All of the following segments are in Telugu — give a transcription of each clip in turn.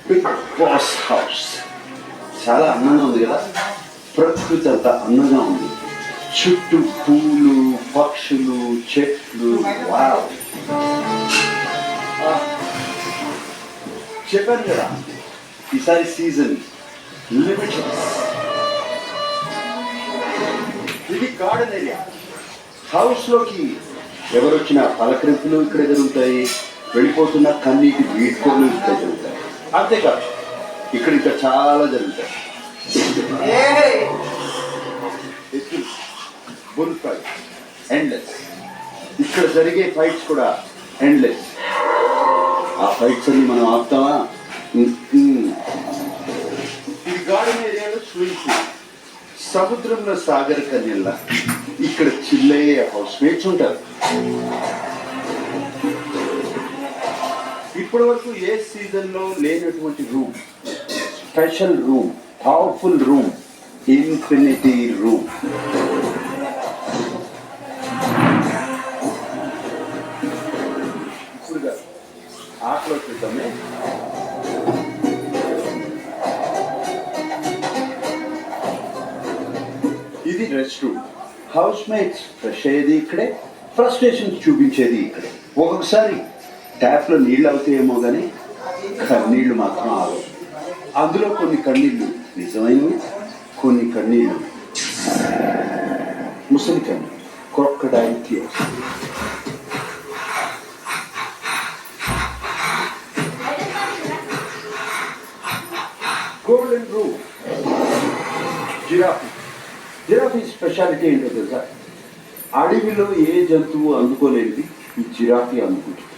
బిగ్ బాస్ హౌస్ చాలా అందంగా ఉంది కదా. ప్రకృతి అంతా అందంగా ఉంది. చుట్టూ పూలు, పక్షులు, చెట్లు. వావ్, చెప్పాను కదా ఈసారి సీజన్ లిమిటెడ్. ఇది గార్డెన్ ఏరియా. హౌస్లోకి ఎవరొచ్చినా పలకరింపులు ఇక్కడ జరుగుతాయి, వెళ్ళిపోతున్న కన్నీటి వీడ్కోలు ఇక్కడ జరుగుతాయి. అంతేకాదు ఇక్కడ ఇంకా చాలా జరుగుతాయి. Bull fight endless. ఇక్కడ జరిగే ఫైట్స్ కూడా ఎండ్లెస్. ఆ ఫైట్స్ అన్ని మనం ఆపుతామా? ఈ గార్డెన్ ఏరియాలో స్విమ్మింగ్ పూల్, సముద్రంలో సాగర్ కన్యల్లా ఇక్కడ చిల్లయ్యే హౌస్ మేట్స్ ఉంటారు. ఇప్పటి వరకు ఏ సీజన్లో లేనటువంటి room, special room, powerful room, infinity room. ఇప్పుడు ఆటలో చూద్దామే. ఇది rest room. House mates fresh అయ్యేది ఇక్కడే, ఫ్రస్ట్రేషన్స్ చూపించేది ఇక్కడే. ఒక్కొక్కసారి ట్యాప్లో నీళ్ళు అవుతాయేమో కానీ కన్నీళ్లు మాత్రం ఆగవు. అందులో కొన్ని కన్నీళ్ళు నిజమైనవి, కొన్ని కన్నీళ్ళు ముసలి కన్నీళ్ళు, crocodile tears. Golden room. Giraffe. Giraffe speciality ఏంటో తెలుసా? అడవిలో ఏ జంతువు అందుకోలేనిది ఈ జిరాఫీ అందుకుంటుంది.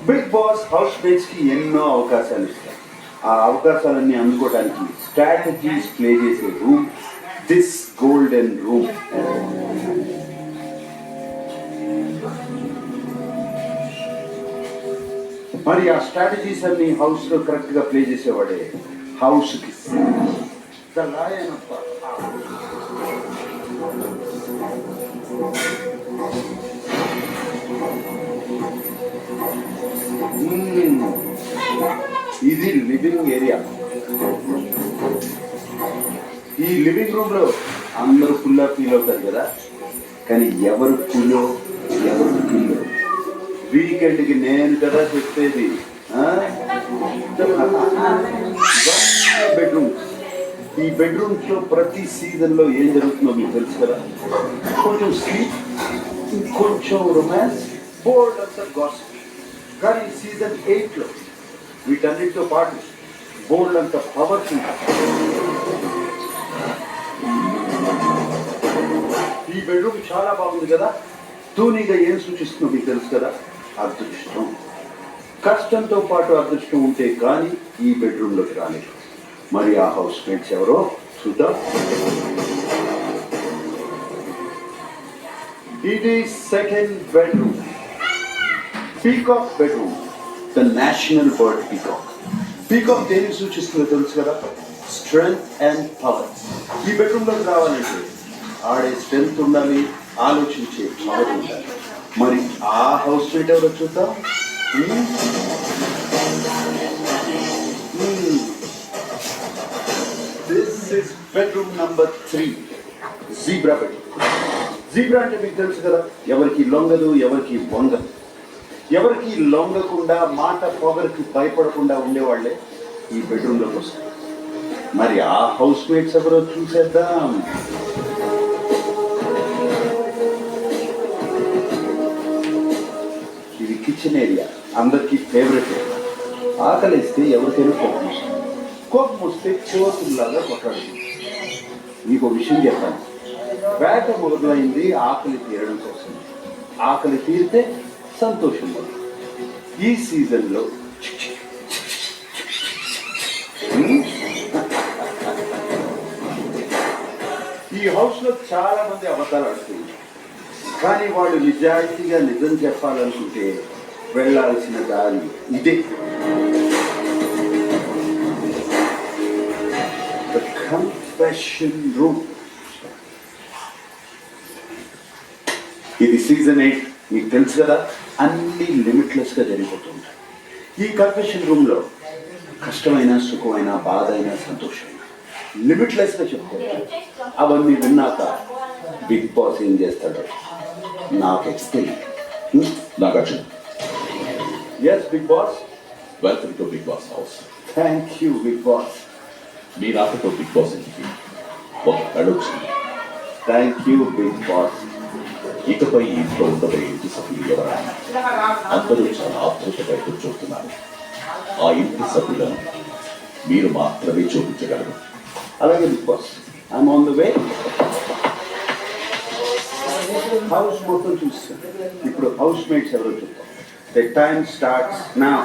బిగ్ బాస్ హౌస్ మేట్స్కి ఎన్నో అవకాశాలు ఇస్తారు. ఆ అవకాశాలన్నీ అందుకోవడానికి స్ట్రాటజీస్ ప్లే చేసే రూమ్ దిస్ గోల్డెన్ రూమ్. మరి ఆ స్ట్రాటజీస్ అన్ని హౌస్లో కరెక్ట్గా ప్లే చేసేవాడే హౌస్కి ఇది లివింగ్ ఏరియా. ఈ లివింగ్ రూమ్ లో అందరూ ఫుల్లా ఫీల్ అవుతారు కదా, కానీ ఎవరు ఫుల్లో ఎవరు ఫీల్లో వీకెండ్కి నేను కదా చెప్పేది. బెడ్రూమ్స్. ఈ బెడ్రూమ్స్ లో ప్రతి సీజన్ లో ఏం జరుగుతుందో మీకు తెలుసు కదా. కొంచెం స్లీప్, కొంచెం రొమాన్స్, బోర్డ్ అంతా గాసిప్. కానీ సీజన్ 8లో వీటన్నిటితో పాటు బోర్డ్ అంత పవర్ఫుల్. ఈ బెడ్రూమ్ చాలా బాగుంది కదా. తూనీగా ఏం సూచిస్తుందో మీకు తెలుసు కదా. అదృష్టం. కష్టంతో పాటు అదృష్టం ఉంటే కానీ ఈ బెడ్రూమ్లోకి రాలేదు. మరి ఆ హౌస్ మేట్స్ ఎవరో చూద్దాం. ఇది second bedroom. Peacock bedroom. The national bird peacock. Peacock దేనికి సూచిస్తుందో తెలుసు కదా. Strength and power. ఈ బెడ్రూమ్లోకి రావాలంటే ఆడే స్ట్రెంగ్త్ ఉండాలి, ఆలోచించే పవర్ ఉండాలి. మరి ఆ హౌస్ మేట్ ఎవరో చూద్దాం. This is bedroom number 3, zebra bedroom. Zebra అంటే మీకు తెలుసు కదా, ఎవరికి లొంగదు, ఎవరికి వంగదు. ఎవరికి లొంగకుండా, మాట పొగరికి భయపడకుండా ఉండేవాళ్లే ఈ బెడ్రూమ్లోకి వస్తారు. మరి ఆ హౌస్ మేట్స్ ఎవరో చూసేద్దాం. ఇది కిచెన్ ఏరియా, అందరికీ ఫేవరెట్ ఏరియా. ఆకలిస్తే ఎవరికైనా కోపం వస్తుంది. కోపం వస్తే కోతుల్లాగా కొట్లాడుతుంది. మీకు విషయం చెప్పాను. వేట మొదలైంది ఆకలి తీరడం కోసం. ఆకలి తీరితే సంతోషం వల్ల. ఈ సీజన్లో ఈ హౌస్లో చాలా మంది అబద్ధాలు ఆడుతుంది. కానీ వాళ్ళు నిజాయితీగా నిజం చెప్పాలనుకుంటే వెళ్ళాల్సిన దారి ఇదే. Confession room. ఇది సీజన్ 8, మీకు తెలుసు కదా. అన్ని లిమిట్లెస్గా జరిగిపోతుంటాయి. ఈ కన్ఫెషన్ రూమ్లో కష్టమైన సుఖమైన బాధ అయినా సంతోషమైన లిమిట్లెస్గా చెప్తాడు. అవన్నీ విన్నాక బిగ్ బాస్ ఏం చేస్తాడో నాకైతే తెలియదు. Nagarjuna, yes Bigg Boss. Welcome to Bigg Boss house. Thank you Bigg Boss. మీ రాకతో బిగ్ బాస్ ఇంటికి ఒక అడుగుతుంది. Thank you Bigg Boss. ఇకపై ఈ ఇంట్లో ఉండబోయే ఇంటి సభ్యులు ఎవరైనా అందరూ చాలా ఆతృతగా ఎదురు చూస్తున్నారు. ఆ ఇంటి సభ్యులను మీరు మాత్రమే చూపించగలరు. అలాగే Bigg Boss, I'm on the way. House మొత్తం చూస్తాను. ఇప్పుడు హౌస్ మేట్స్ ఎవరో చూద్దాం. The time starts now.